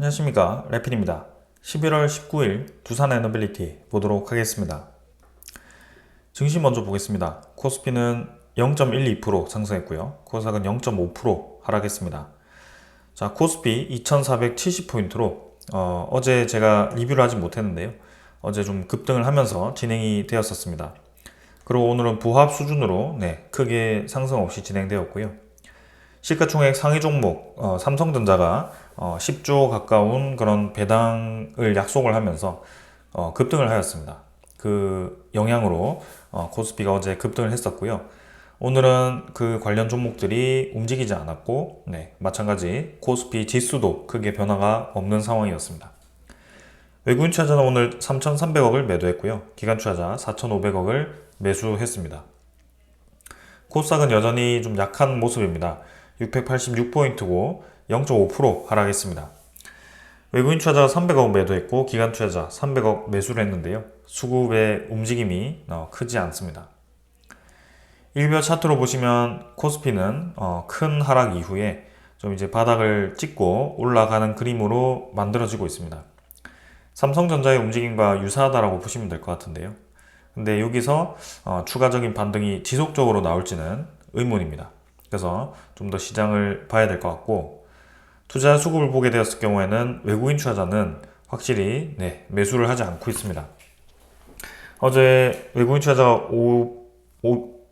안녕하십니까, 래필입니다. 11월 19일 두산 에너빌리티 보도록 하겠습니다. 증시 먼저 보겠습니다. 코스피는 0.12% 상승했고요. 코스닥은 0.5% 하락했습니다. 자, 코스피 2470포인트로 어제 제가 리뷰를 하지 못했는데요. 어제 좀 급등을 하면서 진행이 되었었습니다. 그리고 오늘은 부합 수준으로 크게 상승 없이 진행되었고요. 시가총액 상위 종목 삼성전자가 10조 가까운 그런 배당을 약속을 하면서 급등을 하였습니다. 그 영향으로 코스피가 어제 급등을 했었고요. 오늘은 그 관련 종목들이 움직이지 않았고 마찬가지 코스피 지수도 크게 변화가 없는 상황이었습니다. 외국인 투자자는 오늘 3,300억을 매도했고요. 기관 투자자 4,500억을 매수했습니다. 코스닥은 여전히 좀 약한 모습입니다. 686포인트고 0.5% 하락했습니다. 외국인 투자자가 300억 매도했고 기관 투자자 300억 매수를 했는데요. 수급의 움직임이 크지 않습니다. 일별 차트로 보시면 코스피는 큰 하락 이후에 좀 이제 바닥을 찍고 올라가는 그림으로 만들어지고 있습니다. 삼성전자의 움직임과 유사하다라고 보시면 될 것 같은데요. 근데 여기서 추가적인 반등이 지속적으로 나올지는 의문입니다. 그래서 좀 더 시장을 봐야 될 것 같고, 투자 수급을 보게 되었을 경우에는 외국인 투자자는 확실히 매수를 하지 않고 있습니다. 어제 외국인 투자자가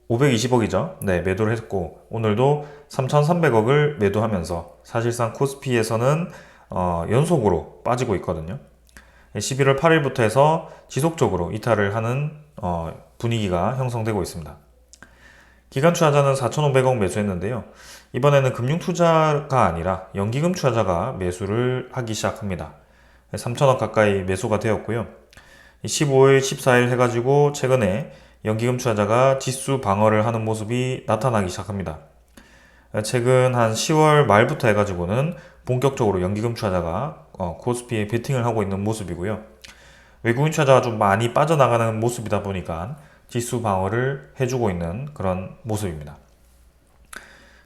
520억이죠. 매도를 했고, 오늘도 3,300억을 매도하면서 사실상 코스피에서는 연속으로 빠지고 있거든요. 11월 8일부터 해서 지속적으로 이탈을 하는 분위기가 형성되고 있습니다. 기관 투자자는 4,500억 매수했는데요. 이번에는 금융 투자가 아니라 연기금 투자자가 매수를 하기 시작합니다. 3,000억 가까이 매수가 되었고요. 15일, 14일 해가지고 최근에 연기금 투자자가 지수 방어를 하는 모습이 나타나기 시작합니다. 최근 한 10월 말부터 해가지고는 본격적으로 연기금 투자자가 코스피에 베팅을 하고 있는 모습이고요. 외국인 투자자가 좀 많이 빠져나가는 모습이다 보니까 지수 방어를 해주고 있는 그런 모습입니다.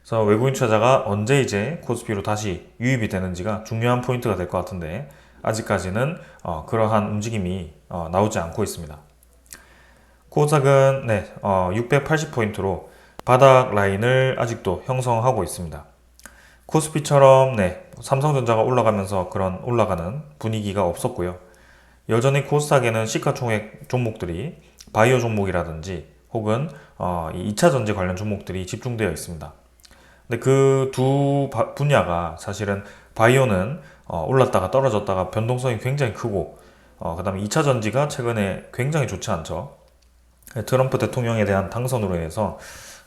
그래서 외국인 투자자가 언제 이제 코스피로 다시 유입이 되는지가 중요한 포인트가 될 것 같은데 아직까지는 그러한 움직임이 나오지 않고 있습니다. 코스닥은 680포인트로 바닥 라인을 아직도 형성하고 있습니다. 코스피처럼 삼성전자가 올라가면서 그런 올라가는 분위기가 없었고요. 여전히 코스닥에는 시가총액 종목들이 바이오 종목이라든지 혹은 이 2차전지 관련 종목들이 집중되어 있습니다. 근데 그 두 분야가 사실은 바이오는 올랐다가 떨어졌다가 변동성이 굉장히 크고 그 다음에 2차전지가 최근에 굉장히 좋지 않죠. 트럼프 대통령에 대한 당선으로 인해서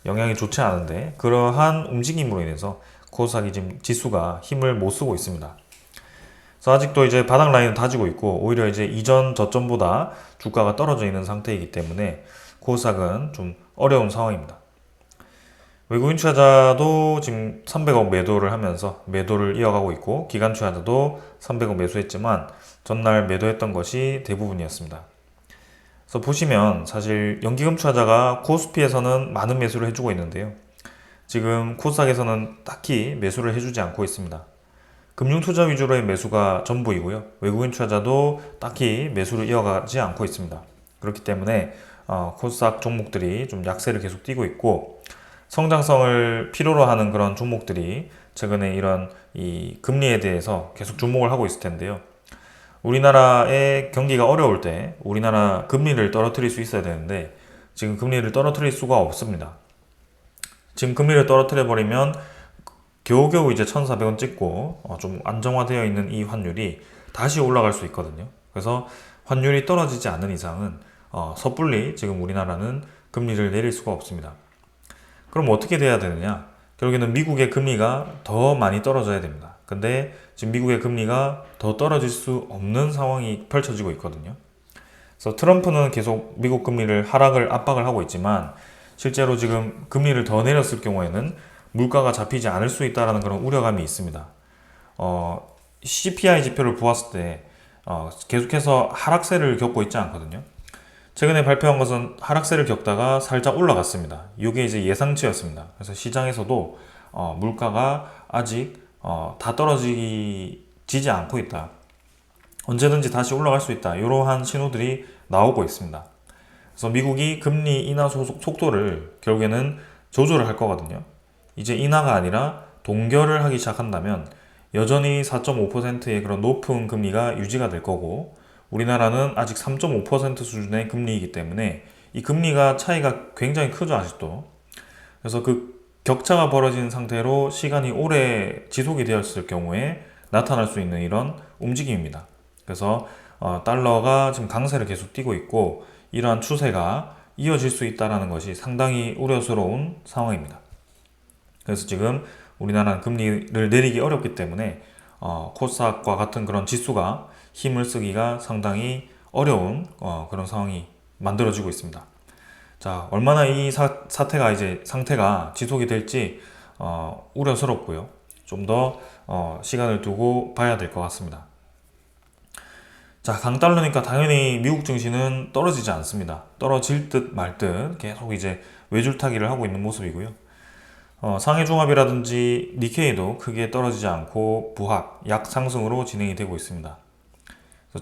영향이 좋지 않은데 그러한 움직임으로 인해서 코스닥이 지금 지수가 힘을 못 쓰고 있습니다. 그래서 아직도 이제 바닥 라인을 다지고 있고 오히려 이제 이전 저점보다 주가가 떨어져 있는 상태이기 때문에 코스닥은 좀 어려운 상황입니다. 외국인 투자자도 지금 300억 매도를 하면서 매도를 이어가고 있고 기관 투자자도 300억 매수했지만 전날 매도했던 것이 대부분이었습니다. 그래서 보시면 사실 연기금 투자자가 코스피에서는 많은 매수를 해주고 있는데요. 지금 코스닥에서는 딱히 매수를 해주지 않고 있습니다. 금융투자 위주로의 매수가 전부이고요. 외국인 투자자도 딱히 매수를 이어가지 않고 있습니다. 그렇기 때문에 코스닥 종목들이 좀 약세를 계속 띠고 있고 성장성을 필요로 하는 그런 종목들이 최근에 이런 이 금리에 대해서 계속 주목을 하고 있을 텐데요. 우리나라의 경기가 어려울 때 우리나라 금리를 떨어뜨릴 수 있어야 되는데 지금 금리를 떨어뜨릴 수가 없습니다. 지금 금리를 떨어뜨려 버리면 겨우겨우 이제 1,400원 찍고 좀 안정화되어 있는 이 환율이 다시 올라갈 수 있거든요. 그래서 환율이 떨어지지 않는 이상은 섣불리 지금 우리나라는 금리를 내릴 수가 없습니다. 그럼 어떻게 돼야 되느냐? 결국에는 미국의 금리가 더 많이 떨어져야 됩니다. 근데 지금 미국의 금리가 더 떨어질 수 없는 상황이 펼쳐지고 있거든요. 그래서 트럼프는 계속 미국 금리를 하락을 압박을 하고 있지만 실제로 지금 금리를 더 내렸을 경우에는 물가가 잡히지 않을 수 있다는 그런 우려감이 있습니다. CPI 지표를 보았을 때 계속해서 하락세를 겪고 있지 않거든요. 최근에 발표한 것은 하락세를 겪다가 살짝 올라갔습니다. 이게 이제 예상치였습니다. 그래서 시장에서도 물가가 아직 다 떨어지지 지지 않고 있다. 언제든지 다시 올라갈 수 있다. 이러한 신호들이 나오고 있습니다. 그래서 미국이 금리 인하 속도를 결국에는 조절을 할 거거든요. 이제 인하가 아니라 동결을 하기 시작한다면 여전히 4.5%의 그런 높은 금리가 유지가 될 거고, 우리나라는 아직 3.5% 수준의 금리이기 때문에 이 금리가 차이가 굉장히 크죠, 아직도. 그래서 그 격차가 벌어진 상태로 시간이 오래 지속이 되었을 경우에 나타날 수 있는 이런 움직임입니다. 그래서 달러가 지금 강세를 계속 띠고 있고, 이러한 추세가 이어질 수 있다는 것이 상당히 우려스러운 상황입니다. 그래서 지금 우리나라는 금리를 내리기 어렵기 때문에 코스닥과 같은 그런 지수가 힘을 쓰기가 상당히 어려운 그런 상황이 만들어지고 있습니다. 자, 얼마나 이 사태가 이제 상태가 지속이 될지 우려스럽고요. 좀 더 시간을 두고 봐야 될 것 같습니다. 자, 강달러니까 당연히 미국 증시는 떨어지지 않습니다. 떨어질 듯 말 듯 계속 이제 외줄타기를 하고 있는 모습이고요. 상해종합이라든지 니케이도 크게 떨어지지 않고 부합, 약상승으로 진행이 되고 있습니다.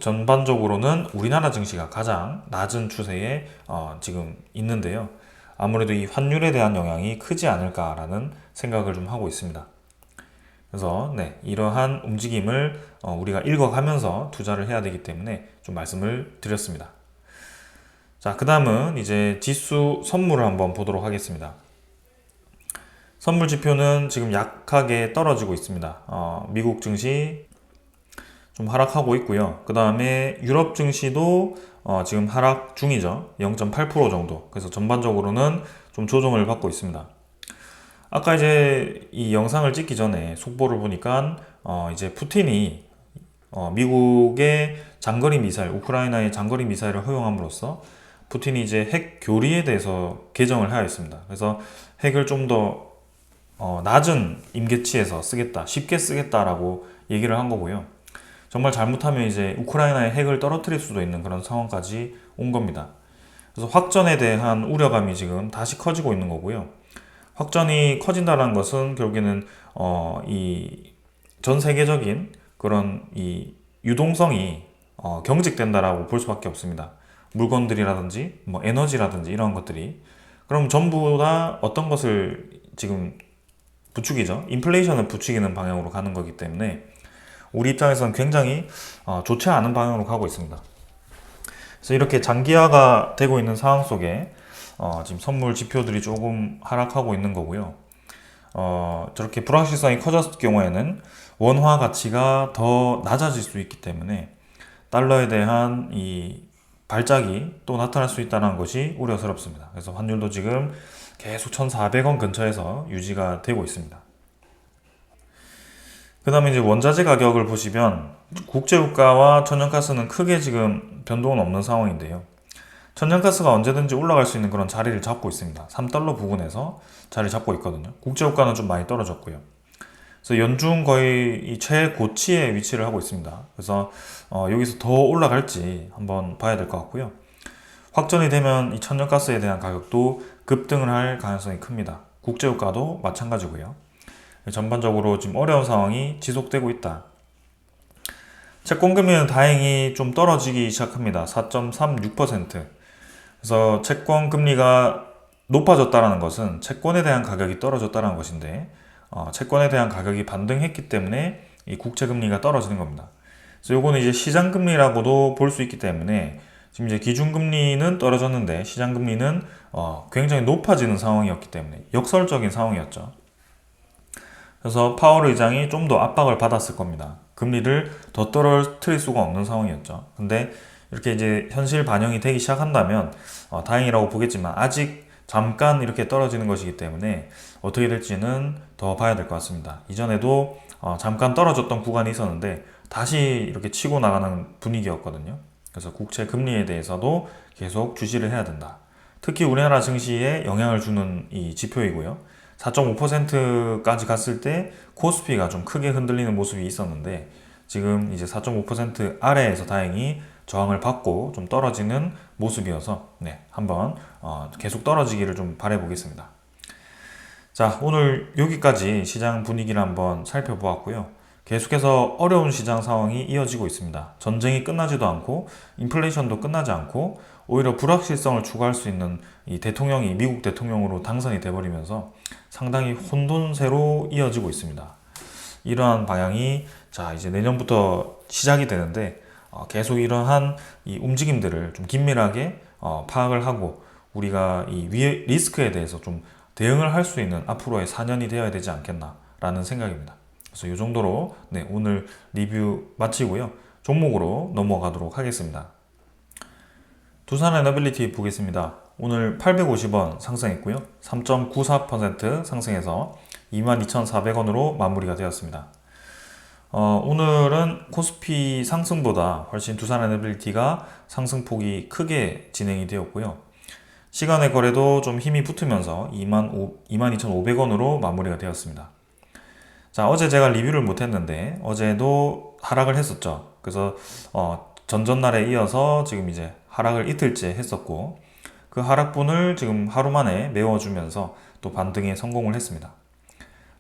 전반적으로는 우리나라 증시가 가장 낮은 추세에 지금 있는데요. 아무래도 이 환율에 대한 영향이 크지 않을까라는 생각을 좀 하고 있습니다. 그래서 이러한 움직임을 우리가 읽어가면서 투자를 해야 되기 때문에 좀 말씀을 드렸습니다. 자, 그 다음은 이제 지수 선물을 한번 보도록 하겠습니다. 선물 지표는 지금 약하게 떨어지고 있습니다. 미국 증시 좀 하락하고 있고요. 그 다음에 유럽 증시도 지금 하락 중이죠. 0.8% 정도. 그래서 전반적으로는 좀 조정을 받고 있습니다. 아까 이제 이 영상을 찍기 전에 속보를 보니까 이제 푸틴이 미국의 장거리 미사일, 우크라이나의 장거리 미사일을 허용함으로써 푸틴이 이제 핵 교리에 대해서 개정을 하였습니다. 그래서 핵을 좀 더 낮은 임계치에서 쓰겠다, 쉽게 쓰겠다라고 얘기를 한 거고요. 정말 잘못하면 이제 우크라이나의 핵을 떨어뜨릴 수도 있는 그런 상황까지 온 겁니다. 그래서 확전에 대한 우려감이 지금 다시 커지고 있는 거고요. 확전이 커진다는 것은 결국에는 이 전 세계적인 그런 이 유동성이 경직된다라고 볼 수밖에 없습니다. 물건들이라든지 뭐 에너지라든지 이런 것들이, 그럼 전부 다 어떤 것을 지금 부추기죠? 인플레이션을 부추기는 방향으로 가는 거기 때문에 우리 입장에서는 굉장히 좋지 않은 방향으로 가고 있습니다. 그래서 이렇게 장기화가 되고 있는 상황 속에 지금 선물 지표들이 조금 하락하고 있는 거고요. 저렇게 불확실성이 커졌을 경우에는 원화 가치가 더 낮아질 수 있기 때문에 달러에 대한 이 발작이 또 나타날 수 있다는 것이 우려스럽습니다. 그래서 환율도 지금 계속 1,400원 근처에서 유지가 되고 있습니다. 그 다음에 이제 원자재 가격을 보시면 국제유가와 천연가스는 크게 지금 변동은 없는 상황인데요. 천연가스가 언제든지 올라갈 수 있는 그런 자리를 잡고 있습니다. 3달러 부근에서 자리를 잡고 있거든요. 국제유가는 좀 많이 떨어졌고요. 그래서 연중 거의 이 최고치에 위치를 하고 있습니다. 그래서 여기서 더 올라갈지 한번 봐야 될 것 같고요. 확전이 되면 이 천연가스에 대한 가격도 급등을 할 가능성이 큽니다. 국제유가도 마찬가지고요. 전반적으로 지금 어려운 상황이 지속되고 있다. 채권금리는 다행히 좀 떨어지기 시작합니다. 4.36%. 그래서 채권금리가 높아졌다는 것은 채권에 대한 가격이 떨어졌다는 것인데, 채권에 대한 가격이 반등했기 때문에 이 국채금리가 떨어지는 겁니다. 그래서 요거는 이제 시장금리라고도 볼 수 있기 때문에 지금 이제 기준금리는 떨어졌는데 시장금리는 굉장히 높아지는 상황이었기 때문에 역설적인 상황이었죠. 그래서 파월 의장이 좀 더 압박을 받았을 겁니다. 금리를 더 떨어뜨릴 수가 없는 상황이었죠. 근데 이렇게 이제 현실 반영이 되기 시작한다면 다행이라고 보겠지만 아직 잠깐 이렇게 떨어지는 것이기 때문에 어떻게 될지는 더 봐야 될 것 같습니다. 이전에도 잠깐 떨어졌던 구간이 있었는데 다시 이렇게 치고 나가는 분위기였거든요. 그래서 국채 금리에 대해서도 계속 주시를 해야 된다. 특히 우리나라 증시에 영향을 주는 이 지표이고요. 4.5%까지 갔을 때 코스피가 좀 크게 흔들리는 모습이 있었는데 지금 이제 4.5% 아래에서 다행히 저항을 받고 좀 떨어지는 모습이어서 한번 계속 떨어지기를 좀 바라보겠습니다. 자, 오늘 여기까지 시장 분위기를 한번 살펴보았고요. 계속해서 어려운 시장 상황이 이어지고 있습니다. 전쟁이 끝나지도 않고 인플레이션도 끝나지 않고 오히려 불확실성을 추구할 수 있는 이 대통령이 미국 대통령으로 당선이 돼버리면서 상당히 혼돈세로 이어지고 있습니다. 이러한 방향이 자 이제 내년부터 시작이 되는데 계속 이러한 이 움직임들을 좀 긴밀하게 파악을 하고 우리가 이 리스크에 대해서 좀 대응을 할 수 있는 앞으로의 4년이 되어야 되지 않겠나라는 생각입니다. 그래서 이 정도로 네, 오늘 리뷰 마치고요. 종목으로 넘어가도록 하겠습니다. 두산에너빌리티 보겠습니다. 오늘 850원 상승했고요. 3.94% 상승해서 22,400원으로 마무리가 되었습니다. 오늘은 코스피 상승보다 훨씬 두산에너빌리티가 상승폭이 크게 진행이 되었고요. 시간의 거래도 좀 힘이 붙으면서 22,500원으로 마무리가 되었습니다. 자, 어제 제가 리뷰를 못했는데 어제도 하락을 했었죠. 그래서 전전날에 이어서 지금 이제 하락을 이틀째 했었고 그 하락분을 지금 하루 만에 메워주면서 또 반등에 성공을 했습니다.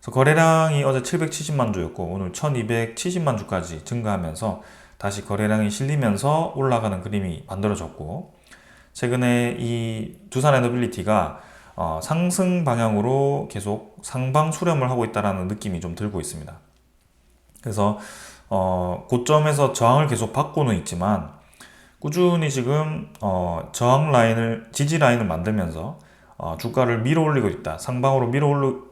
그래서 거래량이 어제 770만 주였고 오늘 1270만 주까지 증가하면서 다시 거래량이 실리면서 올라가는 그림이 만들어졌고 최근에 이 두산에너빌리티가 상승 방향으로 계속 상방 수렴을 하고 있다는 느낌이 좀 들고 있습니다. 그래서 고점에서 저항을 계속 받고는 있지만 꾸준히 지금 저항 라인을 지지 라인을 만들면서 주가를 밀어 올리고 있다, 상방으로 밀어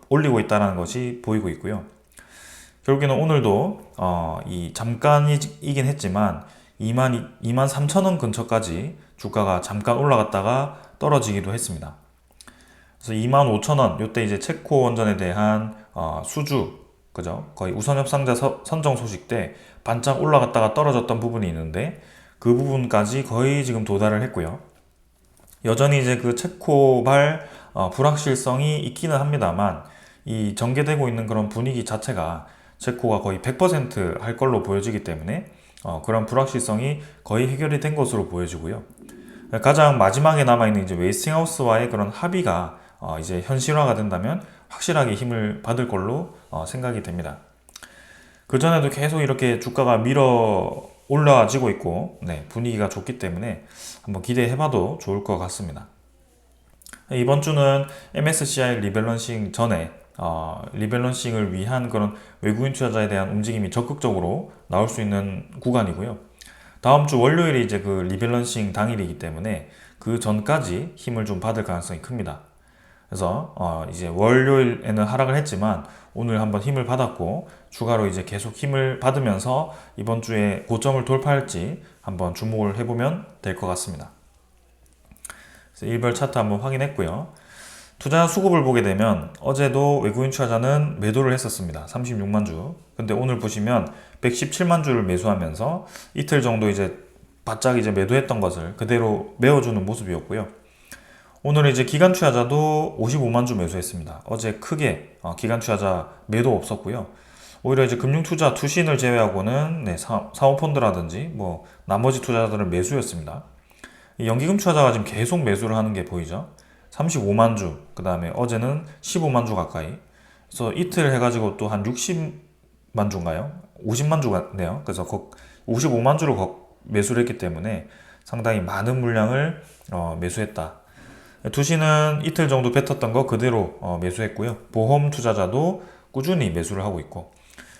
올리고 있다는 것이 보이고 있고요. 결국에는 오늘도 이 잠깐이긴 했지만 23,000원 근처까지 주가가 잠깐 올라갔다가 떨어지기도 했습니다. 그래서 25,000원 이때 이제 체코 원전에 대한 수주 그죠? 거의 우선 협상자 선정 소식 때 반짝 올라갔다가 떨어졌던 부분이 있는데 그 부분까지 거의 지금 도달을 했고요. 여전히 이제 그 체코발 불확실성이 있기는 합니다만 이 전개되고 있는 그런 분위기 자체가 체코가 거의 100% 할 걸로 보여지기 때문에 그런 불확실성이 거의 해결이 된 것으로 보여지고요. 가장 마지막에 남아있는 이제 웨이스팅하우스와의 그런 합의가 이제 현실화가 된다면 확실하게 힘을 받을 걸로 생각이 됩니다. 그전에도 계속 이렇게 주가가 밀어 올라지고 있고 네, 분위기가 좋기 때문에 한번 기대해봐도 좋을 것 같습니다. 이번 주는 MSCI 리밸런싱 전에 리밸런싱을 위한 그런 외국인 투자자에 대한 움직임이 적극적으로 나올 수 있는 구간이고요. 다음 주 월요일이 이제 그 리밸런싱 당일이기 때문에 그 전까지 힘을 좀 받을 가능성이 큽니다. 그래서 이제 월요일에는 하락을 했지만 오늘 한번 힘을 받았고 추가로 이제 계속 힘을 받으면서 이번 주에 고점을 돌파할지 한번 주목을 해보면 될 것 같습니다. 그래서 일별 차트 한번 확인했고요. 투자 수급을 보게 되면 어제도 외국인 투자자는 매도를 했었습니다. 36만 주. 근데 오늘 보시면 117만 주를 매수하면서 이틀 정도 이제 바짝 이제 매도했던 것을 그대로 메워주는 모습이었고요. 오늘 이제 기관 투자자도 55만 주 매수했습니다. 어제 크게 기관 투자자 매도 없었고요. 오히려 이제 금융 투자 투신을 제외하고는 네, 사모펀드라든지 뭐 나머지 투자자들은 매수였습니다. 연기금 투자자가 지금 계속 매수를 하는 게 보이죠. 35만 주, 그 다음에 어제는 15만 주 가까이. 그래서 이틀 해가지고 또 한 60만 주인가요? 50만 주가네요. 그래서 55만 주를 매수를 했기 때문에 상당히 많은 물량을 매수했다. 투신은 이틀 정도 뱉었던 거 그대로 매수했고요. 보험 투자자도 꾸준히 매수를 하고 있고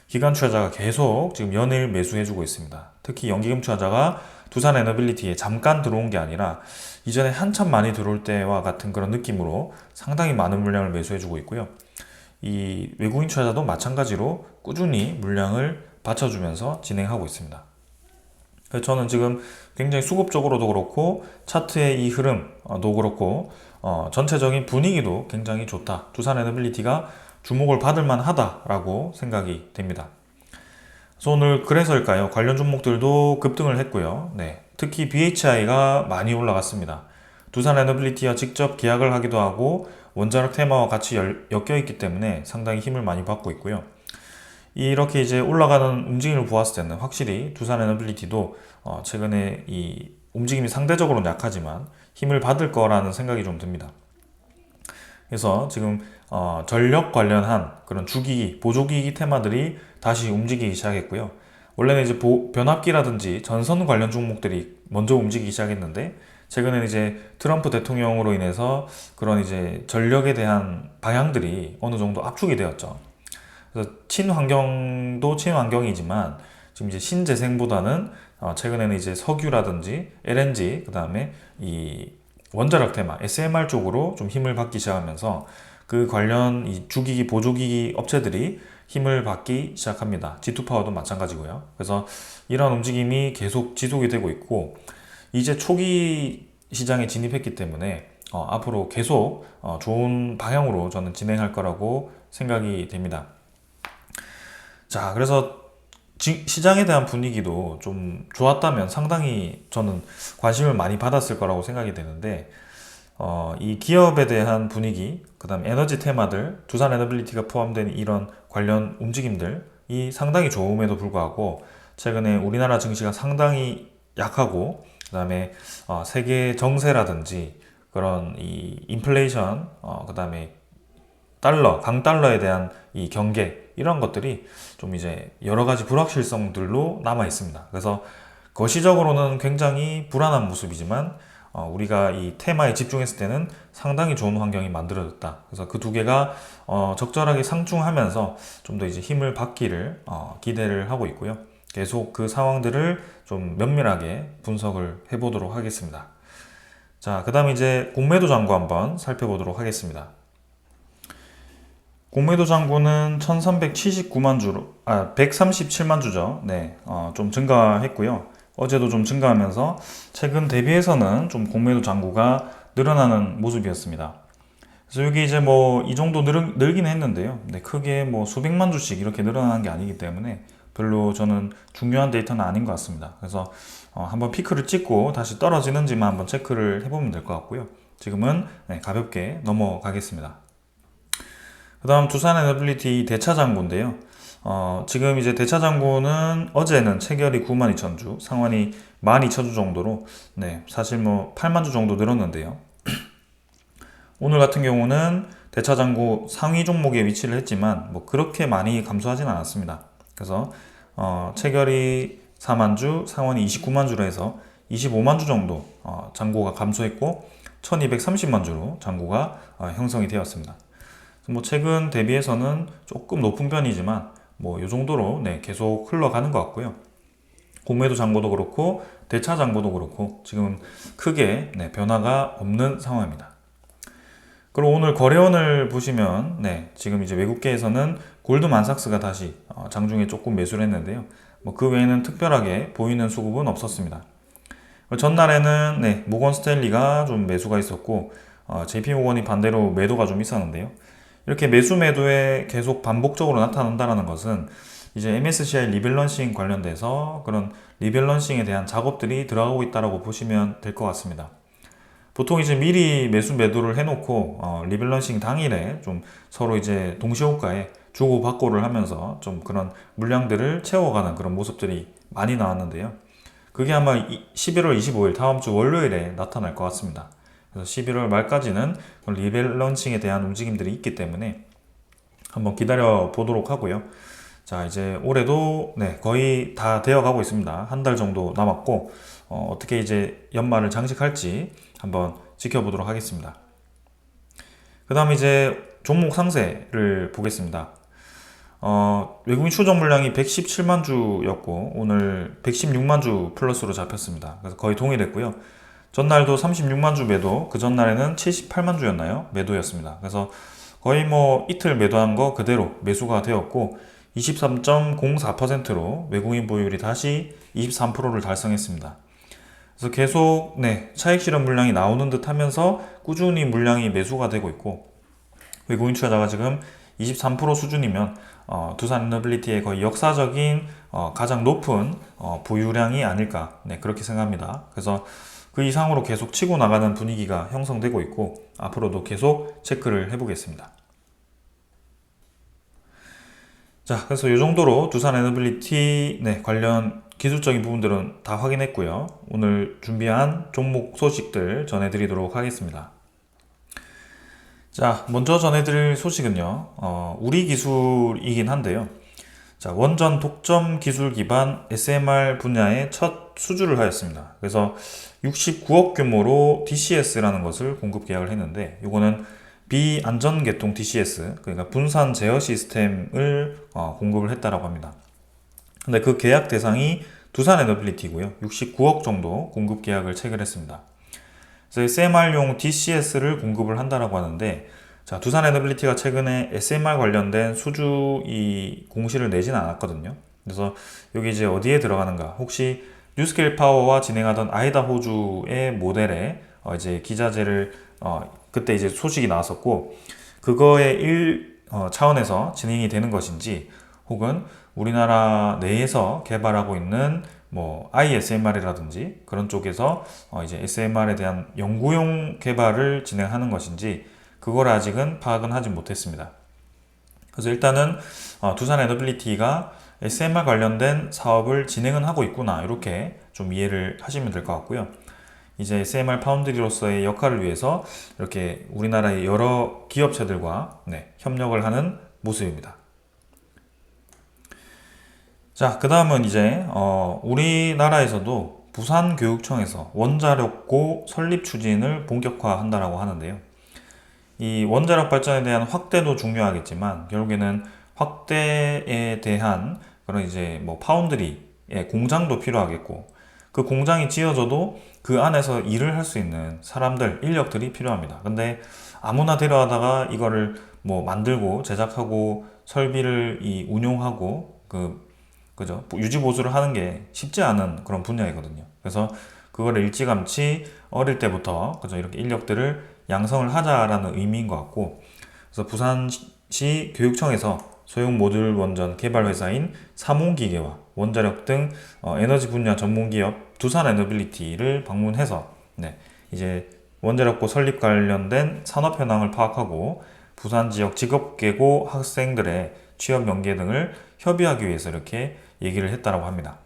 기관 투자자가 계속 지금 연일 매수해주고 있습니다. 특히 연기금 투자자가 두산에너빌리티에 잠깐 들어온 게 아니라 이전에 한참 많이 들어올 때와 같은 그런 느낌으로 상당히 많은 물량을 매수해주고 있고요. 이 외국인 투자자도 마찬가지로 꾸준히 물량을 받쳐주면서 진행하고 있습니다. 그래서 저는 지금 굉장히 수급적으로도 그렇고 차트의 이 흐름도 그렇고 전체적인 분위기도 굉장히 좋다. 두산에너빌리티가 주목을 받을 만하다라고 생각이 됩니다. 그래서 오늘 그래서일까요? 관련 종목들도 급등을 했고요. 네, 특히 BHI가 많이 올라갔습니다. 두산에너빌리티와 직접 계약을 하기도 하고 원자력 테마와 같이 엮여 있기 때문에 상당히 힘을 많이 받고 있고요. 이렇게 이제 올라가는 움직임을 보았을 때는 확실히 두산에너빌리티도 최근에 이 움직임이 상대적으로는 약하지만 힘을 받을 거라는 생각이 좀 듭니다. 그래서 지금 전력 관련한 그런 주기기, 보조기기 테마들이 다시 움직이기 시작했고요. 원래는 이제 변압기라든지 전선 관련 종목들이 먼저 움직이기 시작했는데 최근에는 이제 트럼프 대통령으로 인해서 그런 이제 전력에 대한 방향들이 어느 정도 압축이 되었죠. 그래서 친환경도 친환경이지만 지금 이제 신재생보다는 최근에는 이제 석유라든지 LNG 그다음에 이 원자력 테마 SMR 쪽으로 좀 힘을 받기 시작하면서 그 관련 이 주기기 보조기기 업체들이 힘을 받기 시작합니다. G2파워도 마찬가지고요. 그래서 이러한 움직임이 계속 지속이 되고 있고 이제 초기 시장에 진입했기 때문에 앞으로 계속 좋은 방향으로 저는 진행할 거라고 생각이 됩니다. 자, 그래서 시장에 대한 분위기도 좀 좋았다면 상당히 저는 관심을 많이 받았을 거라고 생각이 되는데 이 기업에 대한 분위기, 그 다음 에너지 테마들, 두산 에너빌리티가 포함된 이런 관련 움직임들이 상당히 좋음에도 불구하고 최근에 우리나라 증시가 상당히 약하고 그 다음에 세계 정세라든지 그런 이 인플레이션, 그 다음에 강달러에 대한 이 경계 이런 것들이 좀 이제 여러 가지 불확실성들로 남아 있습니다. 그래서 거시적으로는 굉장히 불안한 모습이지만 우리가 이 테마에 집중했을 때는 상당히 좋은 환경이 만들어졌다. 그래서 그 두 개가 적절하게 상충하면서 좀 더 이제 힘을 받기를 기대를 하고 있고요. 계속 그 상황들을 좀 면밀하게 분석을 해보도록 하겠습니다. 자, 그 다음 이제 공매도 잔고 한번 살펴보도록 하겠습니다. 공매도 잔고는 1379만 주로, 137만 주죠. 네, 좀 증가했고요. 어제도 좀 증가하면서 최근 대비해서는 좀 공매도 잔고가 늘어나는 모습이었습니다. 그래서 여기 이제 뭐 이 정도 늘긴 했는데요. 네, 크게 뭐 수백만 주씩 이렇게 늘어나는 게 아니기 때문에 별로 저는 중요한 데이터는 아닌 것 같습니다. 그래서 한번 피크를 찍고 다시 떨어지는지만 한번 체크를 해보면 될 것 같고요. 지금은 네, 가볍게 넘어가겠습니다. 그 다음 두산 에너빌리티 대차 잔고인데요. 지금 이제 대차 잔고는 어제는 체결이 92,000주, 상환이 12,000주 정도로, 네, 사실 뭐 8만 주 정도 늘었는데요. 오늘 같은 경우는 대차 잔고 상위 종목에 위치를 했지만, 뭐 그렇게 많이 감소하진 않았습니다. 그래서, 체결이 4만 주, 상환이 29만 주로 해서 25만 주 정도, 잔고가 감소했고, 1230만 주로 잔고가 형성이 되었습니다. 뭐 최근 대비해서는 조금 높은 편이지만 뭐 이 정도로 네, 계속 흘러가는 것 같고요. 공매도 잔고도 그렇고 대차 잔고도 그렇고 지금 크게 네, 변화가 없는 상황입니다. 그리고 오늘 거래원을 보시면 네, 지금 이제 외국계에서는 골드만삭스가 다시 장중에 조금 매수를 했는데요. 뭐 그 외에는 특별하게 보이는 수급은 없었습니다. 전날에는 네, 모건 스탠리가 좀 매수가 있었고 JP모건이 반대로 매도가 좀 있었는데요. 이렇게 매수 매도에 계속 반복적으로 나타난다는 것은 이제 MSCI 리밸런싱 관련돼서 그런 리밸런싱에 대한 작업들이 들어가고 있다고 보시면 될 것 같습니다. 보통 이제 미리 매수 매도를 해놓고 리밸런싱 당일에 좀 서로 이제 동시호가에 주고받고를 하면서 좀 그런 물량들을 채워가는 그런 모습들이 많이 나왔는데요. 그게 아마 11월 25일 다음 주 월요일에 나타날 것 같습니다. 그래서 11월 말까지는 리밸런싱에 대한 움직임들이 있기 때문에 한번 기다려 보도록 하고요. 자, 이제 올해도 네, 거의 다 되어 가고 있습니다. 한 달 정도 남았고 어떻게 이제 연말을 장식할지 한번 지켜보도록 하겠습니다. 그 다음 이제 종목 상세를 보겠습니다. 외국인 추적 물량이 117만 주였고 오늘 116만 주 플러스로 잡혔습니다. 그래서 거의 동일했고요. 전날도 36만 주 매도, 그 전날에는 78만 주였나요? 매도였습니다. 그래서 거의 뭐 이틀 매도한 거 그대로 매수가 되었고 23.04%로 외국인 보유율이 다시 23%를 달성했습니다. 그래서 계속 네, 차익 실현 물량이 나오는 듯 하면서 꾸준히 물량이 매수가 되고 있고 외국인 투자자가 지금 23% 수준이면 두산 에너빌리티의 거의 역사적인 가장 높은 보유량이 아닐까 네, 그렇게 생각합니다. 그래서 그 이상으로 계속 치고 나가는 분위기가 형성되고 있고 앞으로도 계속 체크를 해보겠습니다. 자, 그래서 이 정도로 두산 에너빌리티 네, 관련 기술적인 부분들은 다 확인했고요. 오늘 준비한 종목 소식들 전해드리도록 하겠습니다. 자, 먼저 전해드릴 소식은요, 우리 기술이긴 한데요. 자, 원전 독점 기술 기반 SMR 분야의 첫 수주를 하였습니다. 그래서 69억 규모로 DCS라는 것을 공급 계약을 했는데, 이거는 비안전 개통 DCS, 그러니까 분산 제어 시스템을 공급을 했다라고 합니다. 근데 그 계약 대상이 두산 에너빌리티고요. 69억 정도 공급 계약을 체결했습니다. 그래서 SMR용 DCS를 공급을 한다라고 하는데, 자, 두산 에너빌리티가 최근에 SMR 관련된 수주 이 공시를 내진 않았거든요. 그래서 여기 이제 어디에 들어가는가? 혹시 뉴스케일 파워와 진행하던 아이다호주의 모델에 이제 기자재를 그때 이제 소식이 나왔었고, 그거의 차원에서 진행이 되는 것인지, 혹은 우리나라 내에서 개발하고 있는 뭐 ISMR이라든지 그런 쪽에서 이제 SMR에 대한 연구용 개발을 진행하는 것인지 그걸 아직은 파악은 하지 못했습니다. 그래서 일단은 두산 에너빌리티가 SMR 관련된 사업을 진행은 하고 있구나, 이렇게 좀 이해를 하시면 될 것 같고요. 이제 SMR 파운드리로서의 역할을 위해서 이렇게 우리나라의 여러 기업체들과 협력을 하는 모습입니다. 자, 그 다음은 이제 우리나라에서도 부산교육청에서 원자력고 설립 추진을 본격화한다라고 하는데요. 이 원자력 발전에 대한 확대도 중요하겠지만 결국에는 확대에 대한 그런 이제 뭐 파운드리의 공장도 필요하겠고, 그 공장이 지어져도 그 안에서 일을 할 수 있는 사람들, 인력들이 필요합니다. 근데 아무나 데려다가 이거를 뭐 만들고 제작하고 설비를 운용하고 그죠? 유지 보수를 하는 게 쉽지 않은 그런 분야이거든요. 그래서 그거를 일찌감치 어릴 때부터 그죠? 이렇게 인력들을 양성을 하자라는 의미인 것 같고, 그래서 부산시 교육청에서 소형 모듈 원전 개발 회사인 삼홍기계와 원자력 등 에너지 분야 전문 기업 두산 에너빌리티를 방문해서 이제 원자력고 설립 관련된 산업 현황을 파악하고 부산 지역 직업계고 학생들의 취업 연계 등을 협의하기 위해서 이렇게 얘기를 했다라고 합니다.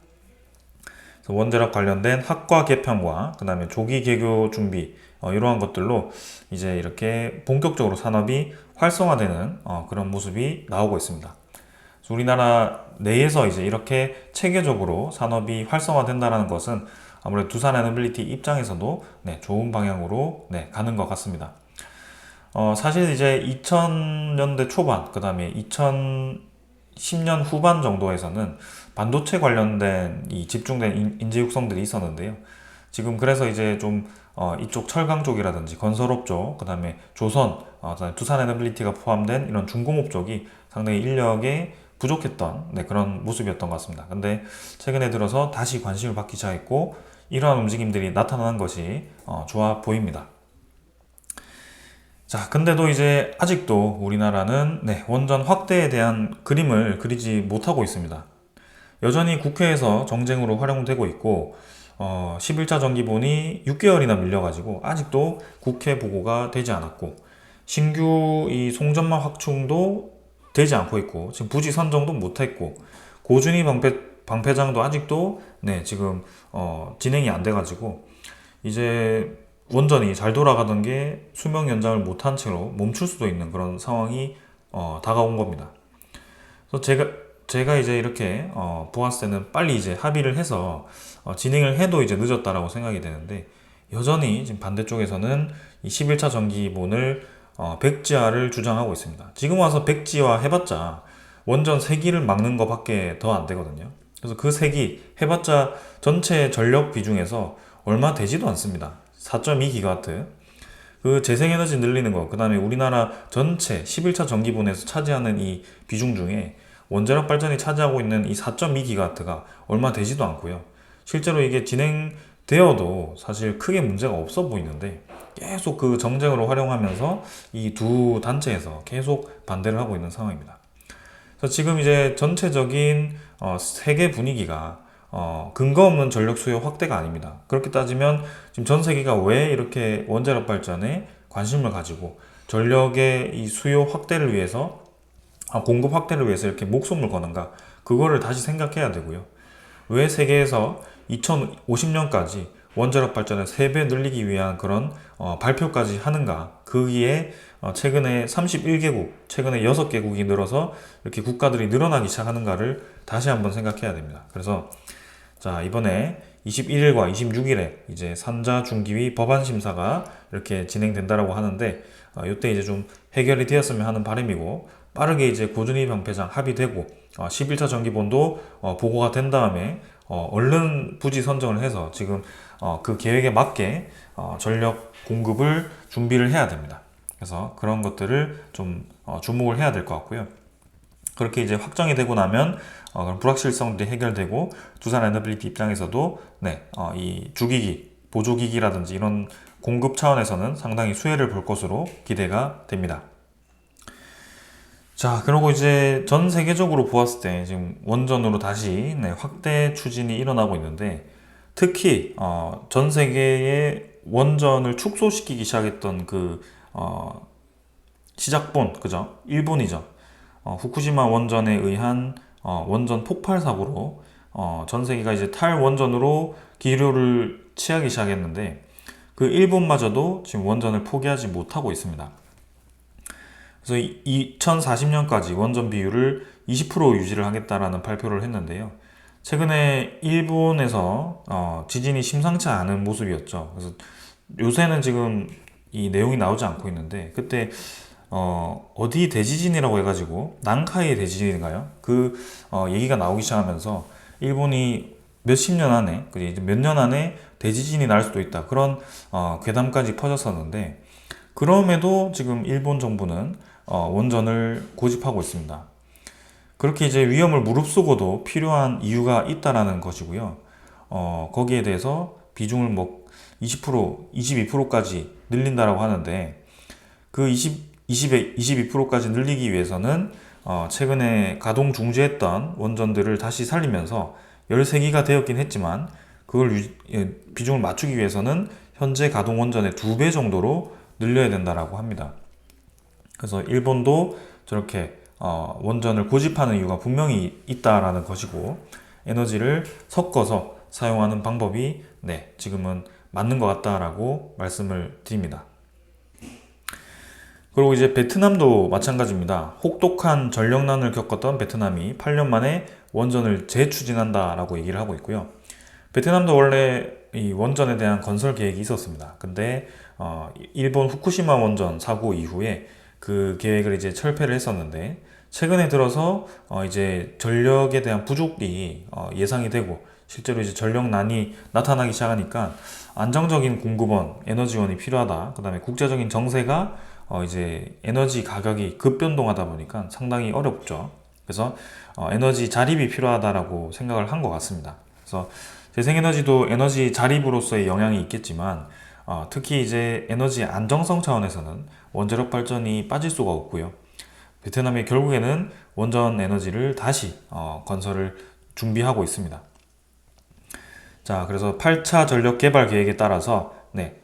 원자력 관련된 학과 개편과 그 다음에 조기 개교 준비 이러한 것들로 이제 이렇게 본격적으로 산업이 활성화되는 그런 모습이 나오고 있습니다. 그래서 우리나라 내에서 이제 이렇게 체계적으로 산업이 활성화된다는 것은 아무래도 두산 에너빌리티 입장에서도 좋은 방향으로 가는 것 같습니다. 사실 이제 2000년대 초반, 그 다음에 2010년 후반 정도에서는 반도체 관련된 이 집중된 인재 육성들이 있었는데요. 지금 그래서 이제 좀 이쪽 철강 쪽이라든지 건설업 쪽, 그 다음에 조선, 그다음에 두산 에너빌리티가 포함된 이런 중공업 쪽이 상당히 인력이 부족했던 그런 모습이었던 것 같습니다. 근데 최근에 들어서 다시 관심을 받기 시작했고 이러한 움직임들이 나타나는 것이 좋아 보입니다. 자, 근데도 이제 아직도 우리나라는 원전 확대에 대한 그림을 그리지 못하고 있습니다. 여전히 국회에서 정쟁으로 활용되고 있고 11차 정기본이 6개월이나 밀려가지고 아직도 국회 보고가 되지 않았고, 신규 이 송전망 확충도 되지 않고 있고, 지금 부지 선정도 못했고, 고준위 방패장도 아직도 지금 진행이 안 돼가지고 이제 원전이 잘 돌아가던 게 수명 연장을 못한 채로 멈출 수도 있는 그런 상황이 다가온 겁니다. 그래서 제가 이제 이렇게 보았을 때는 빨리 이제 합의를 해서 진행을 해도 이제 늦었다라고 생각이 되는데, 여전히 지금 반대쪽에서는 이 11차 정기본을 백지화를 주장하고 있습니다. 지금 와서 백지화 해봤자 원전 3기를 막는 것밖에 더 안 되거든요. 그래서 그 3기 해봤자 전체 전력 비중에서 얼마 되지도 않습니다. 4.2기가와트. 그 재생에너지 늘리는 거, 그 다음에 우리나라 전체 11차 전기분에서 차지하는 이 비중 중에 원자력 발전이 차지하고 있는 이 4.2기가와트가 얼마 되지도 않고요. 실제로 이게 진행되어도 사실 크게 문제가 없어 보이는데 계속 그 정쟁으로 활용하면서 이 두 단체에서 계속 반대를 하고 있는 상황입니다. 그래서 지금 이제 전체적인 세계 분위기가 근거 없는 전력 수요 확대가 아닙니다. 그렇게 따지면 지금 전 세계가 왜 이렇게 원자력 발전에 관심을 가지고 전력의 이 수요 확대를 위해서 공급 확대를 위해서 이렇게 목숨을 거는가, 그거를 다시 생각해야 되고요. 왜 세계에서 2050년까지 원자력 발전을 3배 늘리기 위한 그런 발표까지 하는가. 거기에 최근에 31개국, 최근에 6개국이 늘어서 이렇게 국가들이 늘어나기 시작하는가를 다시 한번 생각해야 됩니다. 그래서 자, 이번에 21일과 26일에 이제 산자중기위 법안 심사가 이렇게 진행된다라고 하는데, 이때 이제 좀 해결이 되었으면 하는 바람이고, 빠르게 이제 고준희 병폐장 합의되고 11차 정기본도 보고가 된 다음에 얼른 부지 선정을 해서 지금 그 계획에 맞게 전력 공급을 준비를 해야 됩니다. 그래서 그런 것들을 좀 주목을 해야 될 것 같고요. 그렇게 이제 확정이 되고 나면 그런 불확실성들이 해결되고 두산 에너빌리티 입장에서도 이 주기기, 보조기기라든지 이런 공급 차원에서는 상당히 수혜를 볼 것으로 기대가 됩니다. 자, 그리고 이제 전 세계적으로 보았을 때 지금 원전으로 다시 확대 추진이 일어나고 있는데, 특히 전 세계의 원전을 축소시키기 시작했던 그 시작본, 그죠? 일본이죠. 후쿠시마 원전에 의한 원전 폭발 사고로 전 세계가 이제 탈원전으로 기류를 취하기 시작했는데, 그 일본마저도 지금 원전을 포기하지 못하고 있습니다. 그래서 2040년까지 원전 비율을 20% 유지를 하겠다라는 발표를 했는데요. 최근에 일본에서 지진이 심상치 않은 모습이었죠. 그래서 요새는 지금 이 내용이 나오지 않고 있는데, 그때 어디 대지진이라고 해가지고 난카이 대지진인가요? 그 얘기가 나오기 시작하면서 일본이 몇십 년 안에, 몇 년 안에 대지진이 날 수도 있다, 그런 괴담까지 퍼졌었는데, 그럼에도 지금 일본 정부는 원전을 고집하고 있습니다. 그렇게 이제 위험을 무릅쓰고도 필요한 이유가 있다라는 것이고요. 거기에 대해서 비중을 20%, 22%까지 늘린다라고 하는데, 그 22%까지 늘리기 위해서는 최근에 가동 중지했던 원전들을 다시 살리면서 13기가 되었긴 했지만, 그걸 비중을 맞추기 위해서는 현재 가동 원전의 2배 정도로 늘려야 된다라고 합니다. 그래서 일본도 저렇게 원전을 고집하는 이유가 분명히 있다라는 것이고, 에너지를 섞어서 사용하는 방법이 지금은 맞는 것 같다라고 말씀을 드립니다. 그리고 이제 베트남도 마찬가지입니다. 혹독한 전력난을 겪었던 베트남이 8년 만에 원전을 재추진한다라고 얘기를 하고 있고요. 베트남도 원래 이 원전에 대한 건설 계획이 있었습니다. 근데 일본 후쿠시마 원전 사고 이후에 그 계획을 이제 철폐를 했었는데, 최근에 들어서 이제 전력에 대한 부족이 예상이 되고 실제로 이제 전력난이 나타나기 시작하니까 안정적인 공급원, 에너지원이 필요하다. 그다음에 국제적인 정세가 이제 에너지 가격이 급변동하다 보니까 상당히 어렵죠. 그래서 에너지 자립이 필요하다라고 생각을 한 것 같습니다. 그래서 재생에너지도 에너지 자립으로서의 영향이 있겠지만, 특히 이제 에너지 안정성 차원에서는 원자력 발전이 빠질 수가 없고요. 베트남이 결국에는 원전 에너지를 다시 건설을 준비하고 있습니다. 자, 그래서 8차 전력 개발 계획에 따라서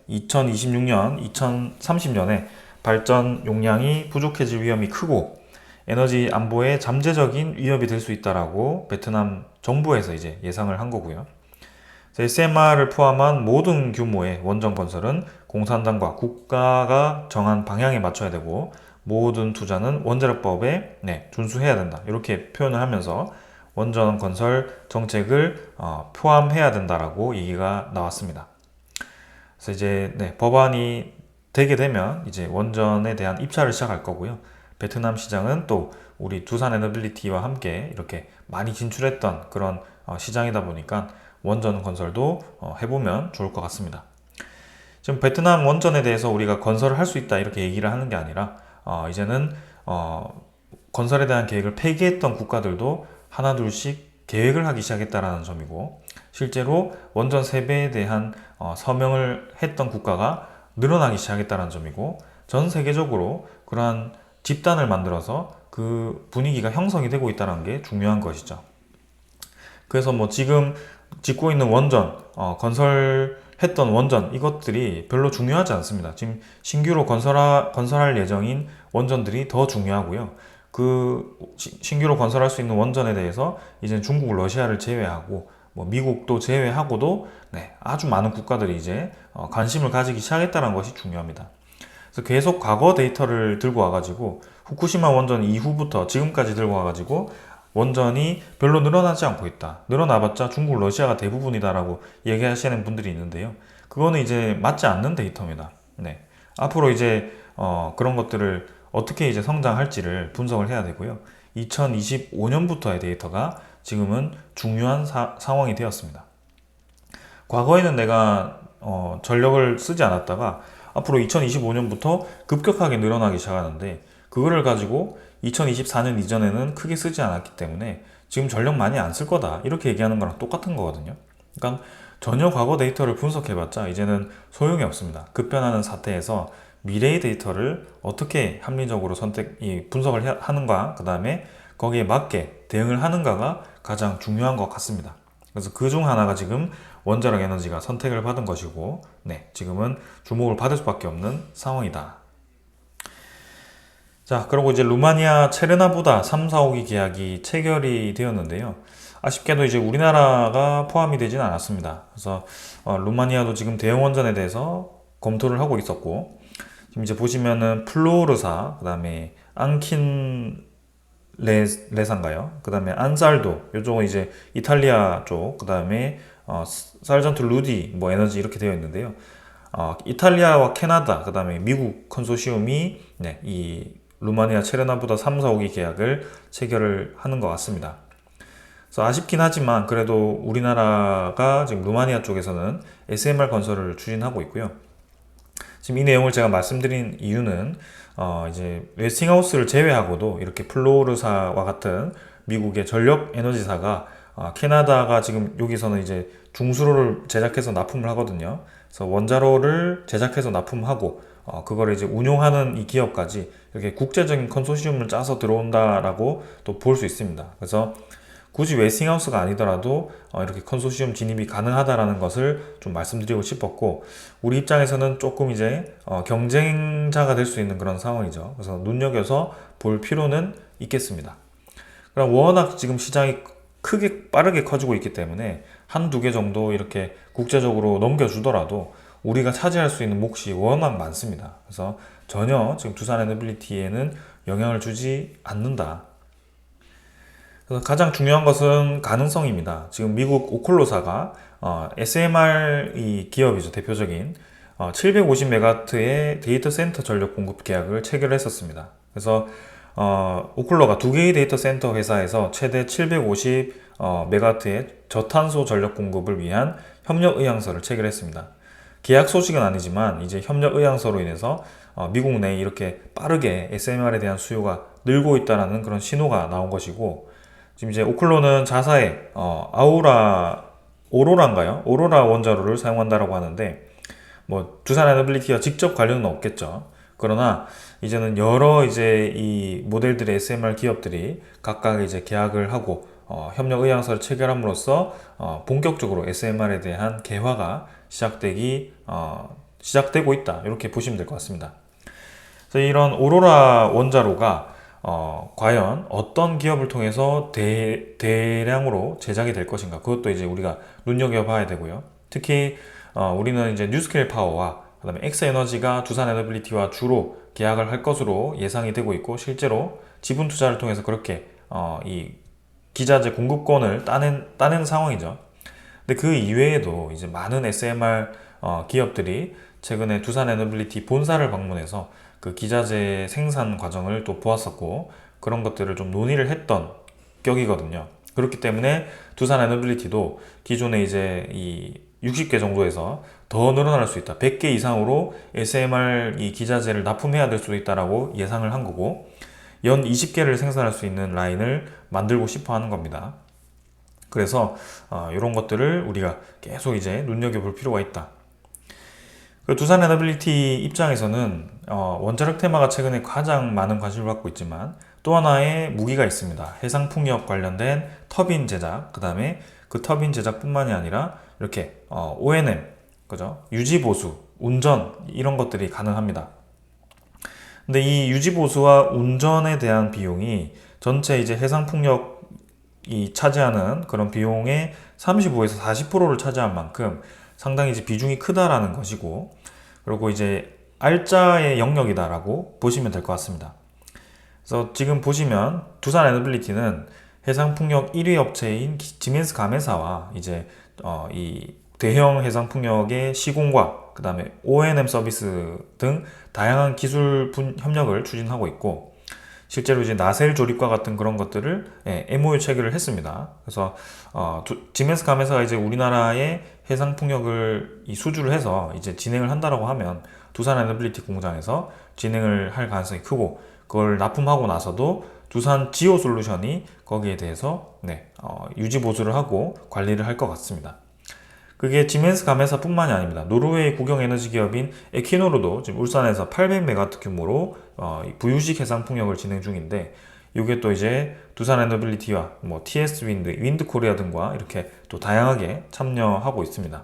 2026년, 2030년에 발전 용량이 부족해질 위험이 크고 에너지 안보에 잠재적인 위협이 될 수 있다라고 베트남 정부에서 이제 예상을 한 거고요. SMR을 포함한 모든 규모의 원전 건설은 공산당과 국가가 정한 방향에 맞춰야 되고, 모든 투자는 원자력법에 준수해야 된다, 이렇게 표현을 하면서 원전 건설 정책을 포함해야 된다라고 얘기가 나왔습니다. 그래서 이제 법안이 되게 되면 이제 원전에 대한 입찰을 시작할 거고요. 베트남 시장은 또 우리 두산 에너빌리티와 함께 이렇게 많이 진출했던 그런 시장이다 보니까 원전 건설도 해보면 좋을 것 같습니다. 지금 베트남 원전에 대해서 우리가 건설을 할 수 있다 이렇게 얘기를 하는 게 아니라 이제는 건설에 대한 계획을 폐기했던 국가들도 하나 둘씩 계획을 하기 시작했다라는 점이고, 실제로 원전 세배에 대한 서명을 했던 국가가 늘어나기 시작했다는 점이고, 전 세계적으로 그러한 집단을 만들어서 그 분위기가 형성이 되고 있다는 게 중요한 것이죠. 그래서 지금 짓고 있는 원전, 건설했던 원전, 이것들이 별로 중요하지 않습니다. 지금 신규로 건설할 예정인 원전들이 더 중요하고요. 그 신규로 건설할 수 있는 원전에 대해서 이제 중국, 러시아를 제외하고 뭐 미국도 제외하고도 아주 많은 국가들이 이제 관심을 가지기 시작했다는 것이 중요합니다. 그래서 계속 과거 데이터를 들고 와가지고 후쿠시마 원전 이후부터 지금까지 들고 와가지고 원전이 별로 늘어나지 않고 있다. 늘어나봤자 중국, 러시아가 대부분이다라고 얘기하시는 분들이 있는데요. 그거는 이제 맞지 않는 데이터입니다. 앞으로 이제 그런 것들을 어떻게 이제 성장할지를 분석을 해야 되고요. 2025년부터의 데이터가 지금은 중요한 상황이 되었습니다. 과거에는 내가 전력을 쓰지 않았다가 앞으로 2025년부터 급격하게 늘어나기 시작하는데 그거를 가지고 2024년 이전에는 크게 쓰지 않았기 때문에 지금 전력 많이 안 쓸 거다 이렇게 얘기하는 거랑 똑같은 거거든요. 그러니까 전혀 과거 데이터를 분석해봤자 이제는 소용이 없습니다. 급변하는 사태에서 미래의 데이터를 어떻게 합리적으로 분석을 하는가, 그 다음에 거기에 맞게 대응을 하는가가 가장 중요한 것 같습니다. 그래서 그 중 하나가 지금 원자력 에너지가 선택을 받은 것이고, 지금은 주목을 받을 수밖에 없는 상황이다. 자, 그리고 이제 루마니아 체르나보다 3, 4, 5기 계약이 체결이 되었는데요. 아쉽게도 이제 우리나라가 포함이 되지는 않았습니다. 그래서 루마니아도 지금 대형 원전에 대해서 검토를 하고 있었고, 지금 이제 보시면은 플로르사, 그 다음에 안킨 레사인가요? 그 다음에 안살도, 요쪽은 이제 이탈리아 쪽, 그 다음에 살전트 루디 뭐 에너지 이렇게 되어 있는데요. 이탈리아와 캐나다, 그 다음에 미국 컨소시엄이 이 루마니아 체르나보다 3, 4, 5기 계약을 체결을 하는 것 같습니다. 그래서 아쉽긴 하지만 그래도 우리나라가 지금 루마니아 쪽에서는 SMR 건설을 추진하고 있고요. 지금 이 내용을 제가 말씀드린 이유는 이제 웨스팅하우스를 제외하고도 이렇게 플로르사와 같은 미국의 전력 에너지사가 캐나다가 지금 여기서는 이제 중수로를 제작해서 납품을 하거든요. 그래서 원자로를 제작해서 납품하고 그걸 이제 운용하는 이 기업까지 이렇게 국제적인 컨소시엄을 짜서 들어온다라고 또 볼 수 있습니다. 그래서 굳이 웨스팅하우스가 아니더라도 이렇게 컨소시엄 진입이 가능하다라는 것을 좀 말씀드리고 싶었고, 우리 입장에서는 조금 이제 경쟁자가 될 수 있는 그런 상황이죠. 그래서 눈여겨서 볼 필요는 있겠습니다. 그럼 워낙 지금 시장이 크게 빠르게 커지고 있기 때문에 한두 개 정도 이렇게 국제적으로 넘겨주더라도 우리가 차지할 수 있는 몫이 워낙 많습니다. 그래서 전혀 지금 두산 에너빌리티에는 영향을 주지 않는다. 그래서 가장 중요한 것은 가능성입니다. 지금 미국 오클로사가 SMR 이 기업이죠. 대표적인 750메가와트의 데이터 센터 전력 공급 계약을 체결했었습니다. 그래서 오클로가 두 개의 데이터 센터 회사에서 최대 750메가와트의 저탄소 전력 공급을 위한 협력 의향서를 체결했습니다. 계약 소식은 아니지만 이제 협력 의향서로 인해서 미국 내에 이렇게 빠르게 SMR에 대한 수요가 늘고 있다는 그런 신호가 나온 것이고, 지금 이제 오클로는 자사의 오로라인가요? 오로라 원자로를 사용한다라고 하는데, 뭐 두산 에너빌리티와 직접 관련은 없겠죠. 그러나 이제는 여러 이제 이 모델들의 SMR 기업들이 각각 이제 계약을 하고 협력 의향서를 체결함으로써 본격적으로 SMR에 대한 개화가 시작되고 있다. 이렇게 보시면 될 것 같습니다. 그래서 이런 오로라 원자로가 과연 어떤 기업을 통해서 대량으로 제작이 될 것인가, 그것도 이제 우리가 눈여겨봐야 되고요. 특히 우리는 이제 뉴스케일 파워와 그 다음에 엑스에너지가 두산 에너빌리티와 주로 계약을 할 것으로 예상이 되고 있고, 실제로 지분 투자를 통해서 그렇게 이 기자재 공급권을 따낸 상황이죠. 근데 그 이외에도 이제 많은 SMR 기업들이 최근에 두산 에너빌리티 본사를 방문해서 그 기자재 생산 과정을 또 보았었고, 그런 것들을 좀 논의를 했던 격이거든요. 그렇기 때문에 두산 에너빌리티도 기존에 이제 이 60개 정도에서 더 늘어날 수 있다. 100개 이상으로 SMR 이 기자재를 납품해야 될 수도 있다라고 예상을 한 거고, 연 20개를 생산할 수 있는 라인을 만들고 싶어 하는 겁니다. 그래서 이런 것들을 우리가 계속 이제 눈여겨볼 필요가 있다. 두산 에너빌리티 입장에서는 원자력 테마가 최근에 가장 많은 관심을 받고 있지만 또 하나의 무기가 있습니다. 해상풍력 관련된 터빈 제작, 그 다음에 그 터빈 제작뿐만이 아니라 이렇게 O&M, 그죠? 유지 보수, 운전 이런 것들이 가능합니다. 근데 이 유지 보수와 운전에 대한 비용이 전체 이제 해상풍력 이 차지하는 그런 비용의 35에서 40%를 차지할 만큼 상당히 이제 비중이 크다라는 것이고, 그리고 이제 R자의 영역이다라고 보시면 될 것 같습니다. 그래서 지금 보시면 두산 에너빌리티는 해상풍력 1위 업체인 지멘스 가메사와 이제 이 대형 해상풍력의 시공과 그 다음에 O&M 서비스 등 다양한 기술 협력을 추진하고 있고, 실제로 이제 나셀 조립과 같은 그런 것들을 MOU 체결을 했습니다. 그래서 지멘스 가메사가 이제 우리나라의 해상 풍력을 수주를 해서 이제 진행을 한다라고 하면 두산 에너빌리티 공장에서 진행을 할 가능성이 크고, 그걸 납품하고 나서도 두산 지오 솔루션이 거기에 대해서 유지 보수를 하고 관리를 할 것 같습니다. 그게 지멘스 가메사뿐만이 아닙니다. 노르웨이 국영 에너지 기업인 에퀴노르도 지금 울산에서 800메가와트 규모로 부유식 해상 풍력을 진행 중인데, 이게 또 이제 두산 에너빌리티와 뭐 TS 윈드 코리아 등과 이렇게 또 다양하게 참여하고 있습니다.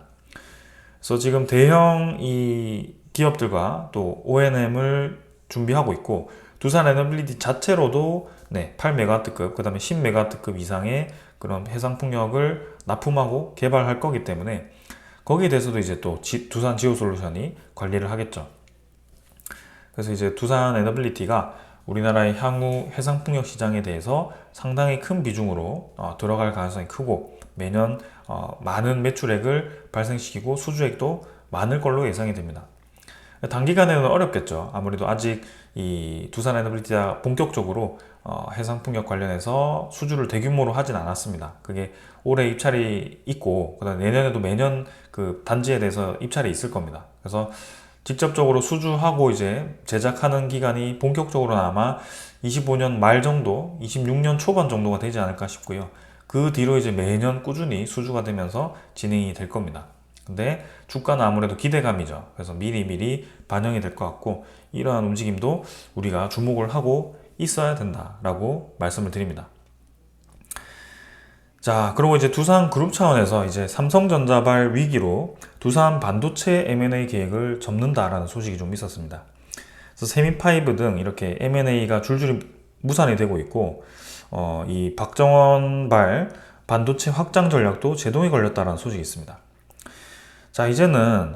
그래서 지금 대형 이 기업들과 또 O&M을 준비하고 있고, 두산 에너빌리티 자체로도 8메가와트급, 그 다음에 10메가와트급 이상의 그런 해상 풍력을 납품하고 개발할 거기 때문에 거기에 대해서도 이제 또 두산 지오 솔루션이 관리를 하겠죠. 그래서 이제 두산 에너빌리티가 우리나라의 향후 해상 풍력 시장에 대해서 상당히 큰 비중으로 들어갈 가능성이 크고, 매년 많은 매출액을 발생시키고 수주액도 많을 걸로 예상이 됩니다. 단기간에는 어렵겠죠. 아무래도 아직 이 두산 에너빌리티가 본격적으로 해상풍력 관련해서 수주를 대규모로 하진 않았습니다. 그게 올해 입찰이 있고, 그다음 내년에도 매년 그 단지에 대해서 입찰이 있을 겁니다. 그래서 직접적으로 수주하고 이제 제작하는 기간이 본격적으로는 아마 25년 말 정도, 26년 초반 정도가 되지 않을까 싶고요. 그 뒤로 이제 매년 꾸준히 수주가 되면서 진행이 될 겁니다. 근데 주가는 아무래도 기대감이죠. 그래서 미리미리 반영이 될 것 같고, 이러한 움직임도 우리가 주목을 하고 있어야 된다라고 말씀을 드립니다. 자, 그리고 이제 두산 그룹 차원에서 이제 삼성전자발 위기로 두산 반도체 M&A 계획을 접는다라는 소식이 좀 있었습니다. 그래서 세미파이브 등 이렇게 M&A가 줄줄이 무산이 되고 있고, 이 박정원발 반도체 확장 전략도 제동이 걸렸다라는 소식이 있습니다. 자, 이제는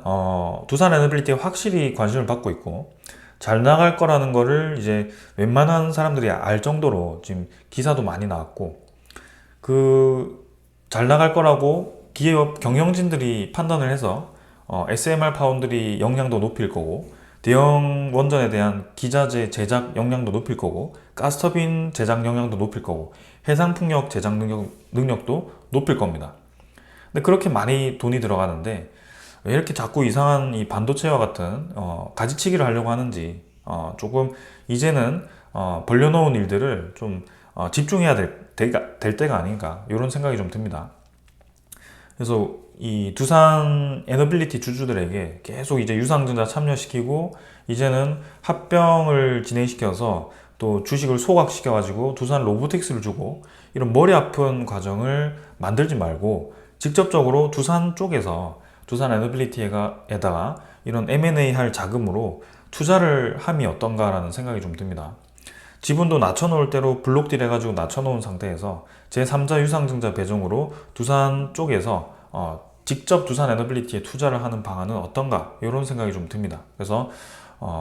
두산 에너빌리티에 확실히 관심을 받고 있고, 잘 나갈 거라는 거를 이제 웬만한 사람들이 알 정도로 지금 기사도 많이 나왔고, 그 잘 나갈 거라고 기업 경영진들이 판단을 해서 SMR 파운드리 역량도 높일 거고, 대형 원전에 대한 기자재 제작 역량도 높일 거고, 가스터빈 제작 역량도 높일 거고, 해상풍력 제작 능력도 높일 겁니다. 근데 그렇게 많이 돈이 들어가는데 왜 이렇게 자꾸 이상한 이 반도체와 같은 가지치기를 하려고 하는지, 조금 이제는 벌려놓은 일들을 좀 집중해야 될 때가 아닌가, 이런 생각이 좀 듭니다. 그래서 이 두산 에너빌리티 주주들에게 계속 이제 유상증자 참여시키고, 이제는 합병을 진행시켜서 또 주식을 소각시켜 가지고 두산 로보틱스를 주고, 이런 머리 아픈 과정을 만들지 말고 직접적으로 두산 쪽에서 두산 에너빌리티에다가 이런 M&A 할 자금으로 투자를 함이 어떤가라는 생각이 좀 듭니다. 지분도 낮춰놓을 대로 블록딜 해가지고 낮춰놓은 상태에서 제3자 유상증자 배정으로 두산 쪽에서 직접 두산 에너빌리티에 투자를 하는 방안은 어떤가, 이런 생각이 좀 듭니다. 그래서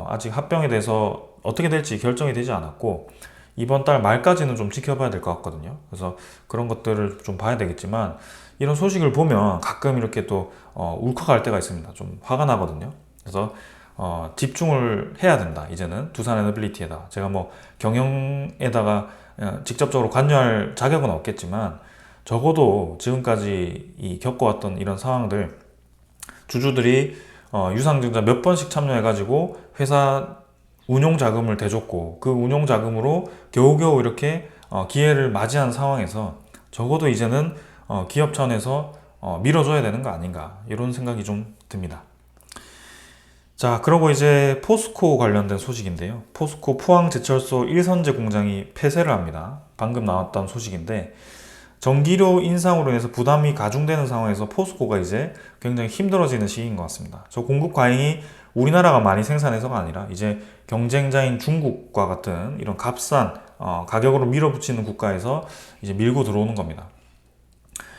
아직 합병에 대해서 어떻게 될지 결정이 되지 않았고, 이번 달 말까지는 좀 지켜봐야 될 것 같거든요. 그래서 그런 것들을 좀 봐야 되겠지만, 이런 소식을 보면 가끔 이렇게 또 울컥할 때가 있습니다. 좀 화가 나거든요. 그래서 집중을 해야 된다. 이제는 두산 에너빌리티에다가, 제가 뭐 경영에다가 직접적으로 관여할 자격은 없겠지만, 적어도 지금까지 겪어왔던 이런 상황들, 주주들이 유상증자 몇 번씩 참여해가지고 회사 운용 자금을 대줬고, 그 운용 자금으로 겨우겨우 이렇게 기회를 맞이한 상황에서 적어도 이제는 기업 차원에서 밀어줘야 되는 거 아닌가, 이런 생각이 좀 듭니다. 자, 그리고 이제 포스코 관련된 소식인데요. 포스코 포항제철소 1선제 공장이 폐쇄를 합니다. 방금 나왔던 소식인데, 전기료 인상으로 인해서 부담이 가중되는 상황에서 포스코가 이제 굉장히 힘들어지는 시기인 것 같습니다. 저 공급 과잉이 우리나라가 많이 생산해서가 아니라 이제 경쟁자인 중국과 같은 이런 값싼 가격으로 밀어붙이는 국가에서 이제 밀고 들어오는 겁니다.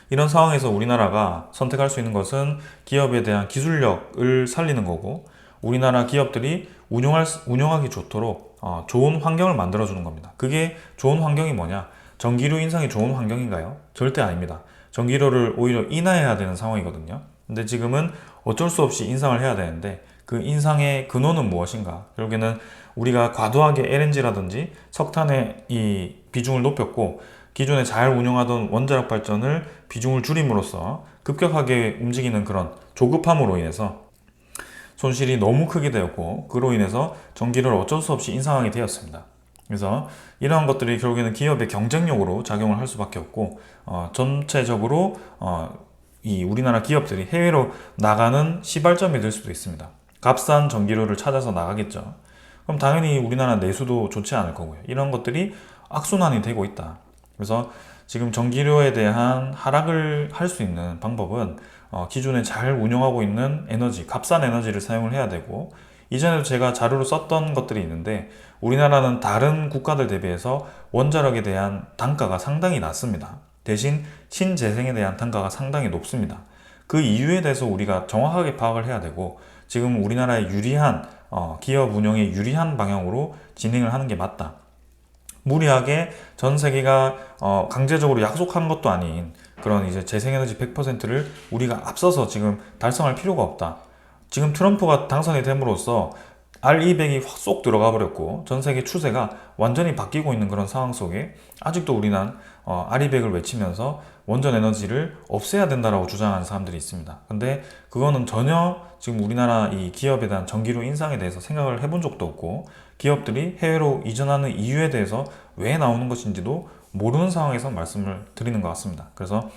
이런 상황에서 우리나라가 선택할 수 있는 것은 기업에 대한 기술력을 살리는 거고, 우리나라 기업들이 운영하기 좋도록 좋은 환경을 만들어주는 겁니다. 그게 좋은 환경이 뭐냐? 전기료 인상이 좋은 환경인가요? 절대 아닙니다. 전기료를 오히려 인하해야 되는 상황이거든요. 근데 지금은 어쩔 수 없이 인상을 해야 되는데, 그 인상의 근원은 무엇인가? 결국에는 우리가 과도하게 LNG라든지 석탄의 이 비중을 높였고, 기존에 잘 운영하던 원자력 발전을 비중을 줄임으로써 급격하게 움직이는 그런 조급함으로 인해서 손실이 너무 크게 되었고, 그로 인해서 전기료를 어쩔 수 없이 인상하게 되었습니다. 그래서 이러한 것들이 결국에는 기업의 경쟁력으로 작용을 할 수밖에 없고, 전체적으로 이 우리나라 기업들이 해외로 나가는 시발점이 될 수도 있습니다. 값싼 전기료를 찾아서 나가겠죠. 그럼 당연히 우리나라 내수도 좋지 않을 거고요. 이런 것들이 악순환이 되고 있다. 그래서 지금 전기료에 대한 하락을 할 수 있는 방법은 기존에 잘 운영하고 있는 에너지, 값싼 에너지를 사용을 해야 되고, 이전에도 제가 자료로 썼던 것들이 있는데, 우리나라는 다른 국가들 대비해서 원자력에 대한 단가가 상당히 낮습니다. 대신 신재생에 대한 단가가 상당히 높습니다. 그 이유에 대해서 우리가 정확하게 파악을 해야 되고, 지금 우리나라의 유리한 기업 운영에 유리한 방향으로 진행을 하는 게 맞다. 무리하게 전 세계가 강제적으로 약속한 것도 아닌 그런 이제 재생에너지 100%를 우리가 앞서서 지금 달성할 필요가 없다. 지금 트럼프가 당선이 됨으로써 R200이 확 쏙 들어가 버렸고, 전 세계 추세가 완전히 바뀌고 있는 그런 상황 속에 아직도 우리는 R200을 외치면서 원전 에너지를 없애야 된다라고 주장하는 사람들이 있습니다. 근데 그거는 전혀 지금 우리나라 이 기업에 대한 전기료 인상에 대해서 생각을 해본 적도 없고, 기업들이 해외로 이전하는 이유에 대해서 왜 나오는 것인지도 모르는 상황에서 말씀을 드리는 것 같습니다. 그래서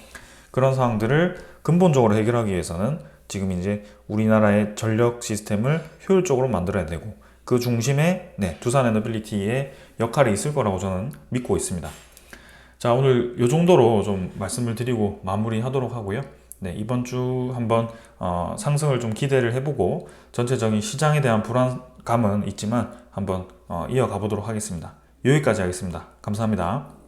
그런 상황들을 근본적으로 해결하기 위해서는 지금 이제 우리나라의 전력 시스템을 효율적으로 만들어야 되고, 그 중심에 두산 에너빌리티의 역할이 있을 거라고 저는 믿고 있습니다. 자, 오늘 이 정도로 좀 말씀을 드리고 마무리하도록 하고요. 이번 주 한번 상승을 좀 기대를 해보고, 전체적인 시장에 대한 불안감은 있지만 한번 이어가 보도록 하겠습니다. 여기까지 하겠습니다. 감사합니다.